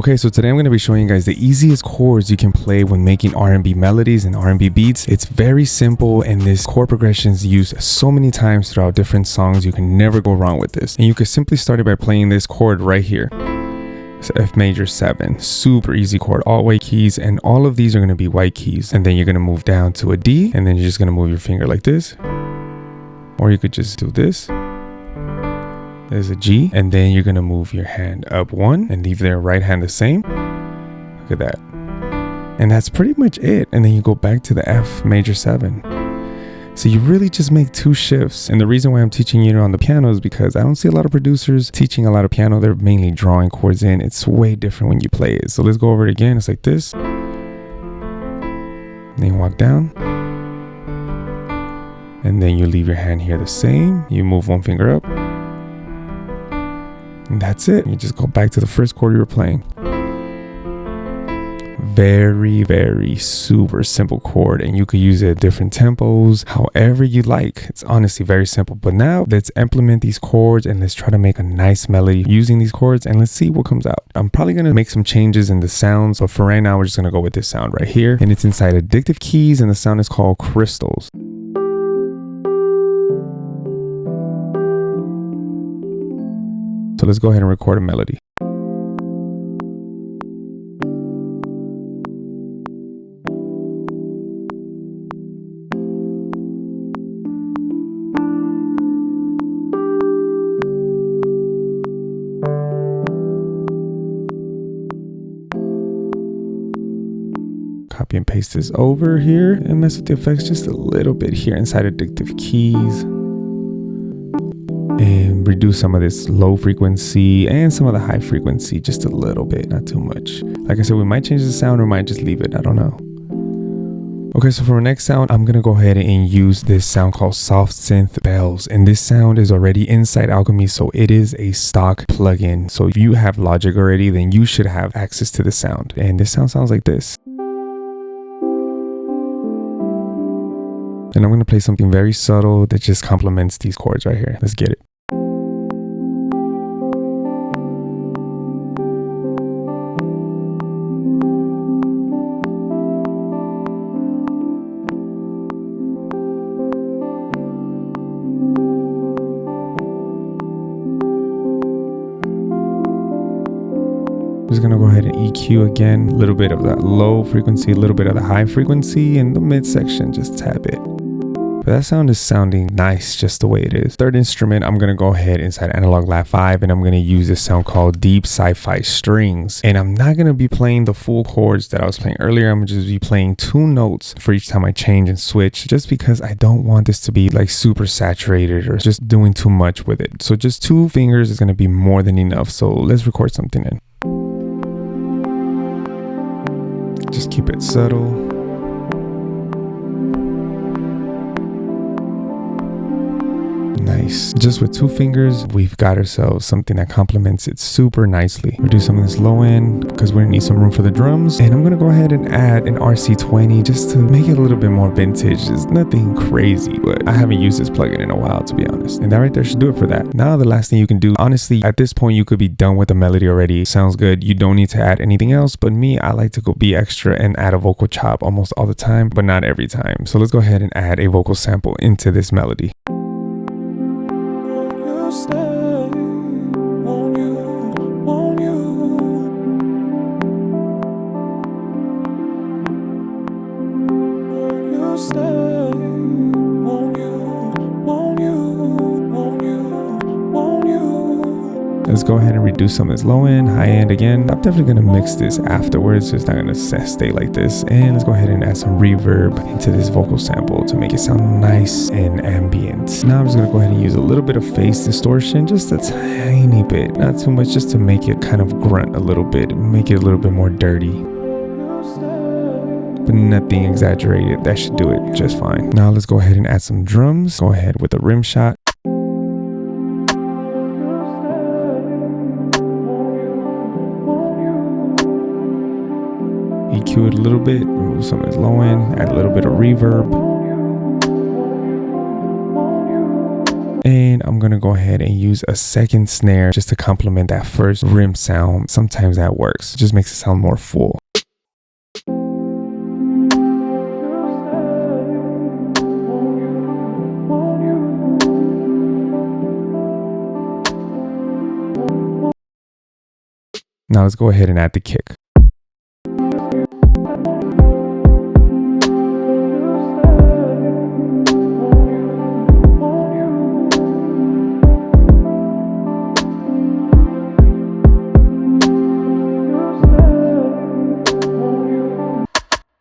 Okay, so today I'm going to be showing you guys the easiest chords you can play when making R&B melodies and R&B beats. It's very simple, and this chord progression is used so many times throughout different songs. You can never go wrong with this. And you can simply start it by playing this chord right here. It's F major 7, super easy chord, all white keys, and all of these are going to be white keys. And then you're going to move down to a D, and then you're just going to move your finger like this. Or you could just do this. There's a G, and then you're going to move your hand up 1 and leave their right hand the same. Look at that. And that's pretty much it. And then you go back to the F major 7. So you really just make 2 shifts. And the reason why I'm teaching you on the piano is because I don't see a lot of producers teaching a lot of piano. They're mainly drawing chords in. It's way different when you play it. So let's go over it again. It's like this. Then you walk down. And then you leave your hand here the same. You move 1 finger up. And that's it. You just go back to the first chord you were playing. Very, very super simple chord, and you could use it at different tempos, however you like. It's honestly very simple. But now let's implement these chords and let's try to make a nice melody using these chords, and let's see what comes out. I'm probably going to make some changes in the sounds, but for right now we're just going to go with this sound right here, and it's inside Addictive Keys, and the sound is called Crystals. So let's go ahead and record a melody. Copy and paste this over here and mess with the effects just a little bit here inside Addictive Keys. And reduce some of this low frequency and some of the high frequency just a little bit, not too much. Like I said, we might change the sound or might just leave it. I don't know. Okay, so for our next sound, I'm going to go ahead and use this sound called Soft Synth Bells. And this sound is already inside Alchemy, so it is a stock plugin. So if you have Logic already, then you should have access to the sound. And this sound sounds like this. And I'm going to play something very subtle that just complements these chords right here. Let's get it. Just gonna go ahead and EQ again, a little bit of that low frequency, a little bit of the high frequency, and the midsection just tap it. But that sound is sounding nice just the way it is. Third instrument, I'm gonna go ahead inside Analog Lab 5, and I'm gonna use this sound called Deep Sci-Fi Strings. And I'm not gonna be playing the full chords that I was playing earlier. I'm gonna just be playing 2 notes for each time I change and switch, just because I don't want this to be like super saturated or just doing too much with it. So just 2 fingers is gonna be more than enough. So let's record something in. Just keep it subtle. Nice. Just with 2 fingers, we've got ourselves something that complements it super nicely. We'll do some of this low end because we're gonna need some room for the drums. And I'm gonna go ahead and add an RC20 just to make it a little bit more vintage. It's nothing crazy, but I haven't used this plugin in a while, to be honest. And that right there should do it for that. Now the last thing you can do, honestly, at this point you could be done with the melody already. Sounds good. You don't need to add anything else. But me, I like to go be extra and add a vocal chop almost all the time, but not every time. So let's go ahead and add a vocal sample into this melody. Let's go ahead and reduce some of this low end, high end again. I'm definitely going to mix this afterwards, so it's not going to stay like this. And let's go ahead and add some reverb into this vocal sample to make it sound nice and ambient. Now I'm just going to go ahead and use a little bit of phase distortion, just a tiny bit, not too much, just to make it kind of grunt a little bit, make it a little bit more dirty. But nothing exaggerated. That should do it just fine. Now let's go ahead and add some drums. Go ahead with a rim shot. EQ it a little bit, remove some of this low end, add a little bit of reverb. And I'm gonna go ahead and use a second snare just to complement that first rim sound. Sometimes that works. It just makes it sound more full. Now let's go ahead and add the kick.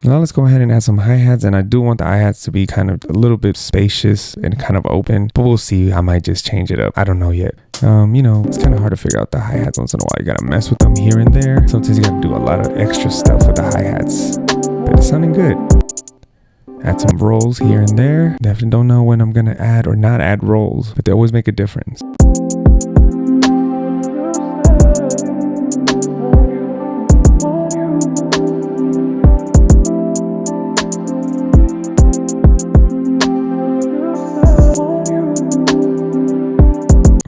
Now let's go ahead and add some hi-hats, and I do want the hi-hats to be kind of a little bit spacious and kind of open, but we'll see. I might just change it up. I don't know yet. You know, it's kind of hard to figure out the hi-hats once in a while. You gotta mess with them here and there. Sometimes you gotta do a lot of extra stuff with the hi-hats, but it's sounding good. Add some rolls here and there. Definitely don't know when I'm gonna add or not add rolls, but they always make a difference.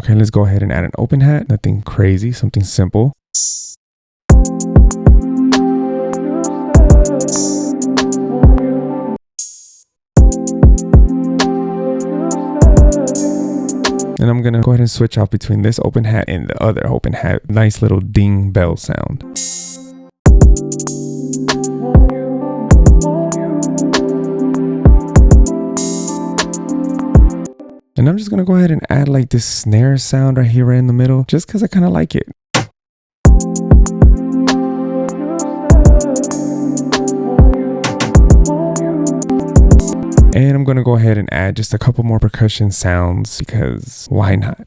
Okay, let's go ahead and add an open hat. Nothing crazy, something simple. And I'm gonna go ahead and switch off between this open hat and the other open hat. Nice little ding bell sound. And I'm just gonna go ahead and add like this snare sound right here, right in the middle, just because I kind of like it. And I'm gonna go ahead and add just a couple more percussion sounds because why not?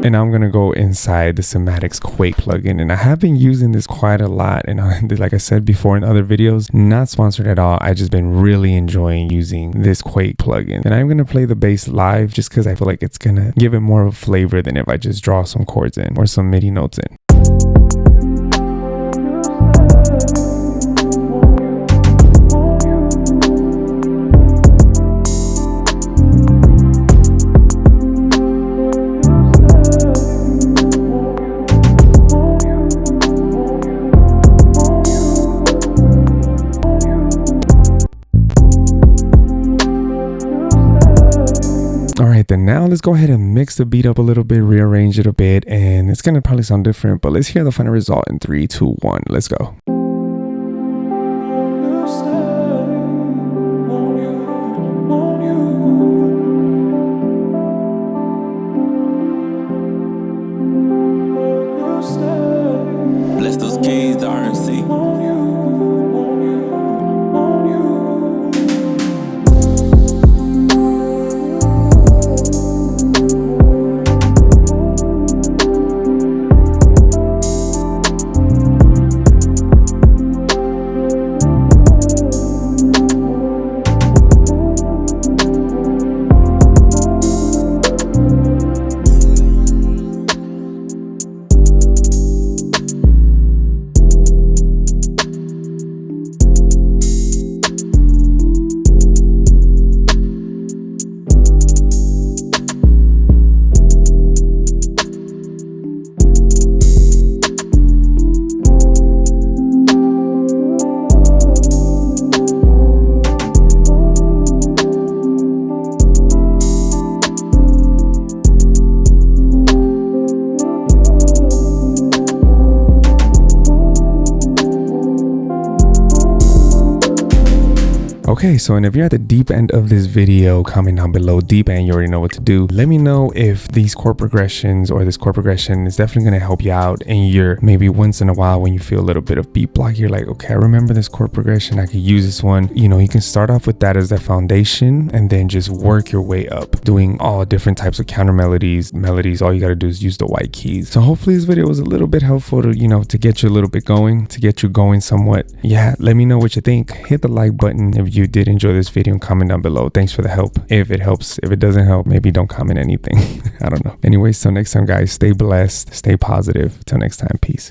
And now I'm gonna go inside the Cymatics Quake plugin, and I have been using this quite a lot, and like I said before in other videos, not sponsored at all. I just been really enjoying using this Quake plugin, and I'm gonna play the bass live just because I feel like it's gonna give it more of a flavor than if I just draw some chords in or some MIDI notes in. Alright, then now let's go ahead and mix the beat up a little bit, rearrange it a bit, and it's gonna probably sound different, but let's hear the final result in 3, 2, 1. Let's go. Bless those keys, the RNC. Okay, so and if you're at the deep end of this video, comment down below deep end, you already know what to do. Let me know if these chord progressions or this chord progression is definitely going to help you out in your maybe once in a while when you feel a little bit of beat block. You're like, okay, I remember this chord progression, I could use this one. You know, you can start off with that as the foundation and then just work your way up, doing all different types of counter melodies. All you got to do is use the white keys. So hopefully this video was a little bit helpful to, you know, to get you a little bit going, to get you going somewhat. Yeah, let me know what you think. Hit the like button if you did enjoy this video and comment down below. Thanks for the help. If it helps, if it doesn't help, maybe don't comment anything. I don't know. Anyways, till next time, guys, stay blessed, stay positive. Till next time, peace.